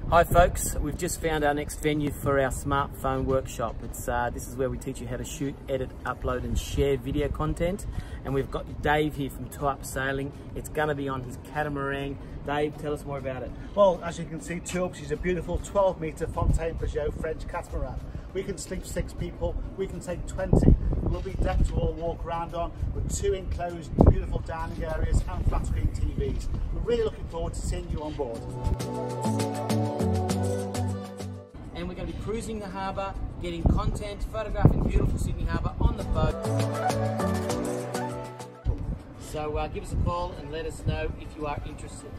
Hi folks, we've just found our next venue for our smartphone workshop. This is where we teach you how to shoot, edit, upload and share video content. And we've got Dave here from Toe Up Sailing. It's going to be on his catamaran. Dave, tell us more about it. Well, as you can see, Toe Up is a beautiful 12-metre Fontaine-Peugeot French catamaran. We can sleep 6 people, we can take 20. We'll be deck to all walk around on with 2 enclosed beautiful dining areas and flat screen TVs. We're really looking forward to seeing you on board. And we're going to be cruising the harbour, getting content, photographing beautiful Sydney harbour on the boat. So give us a call and let us know if you are interested.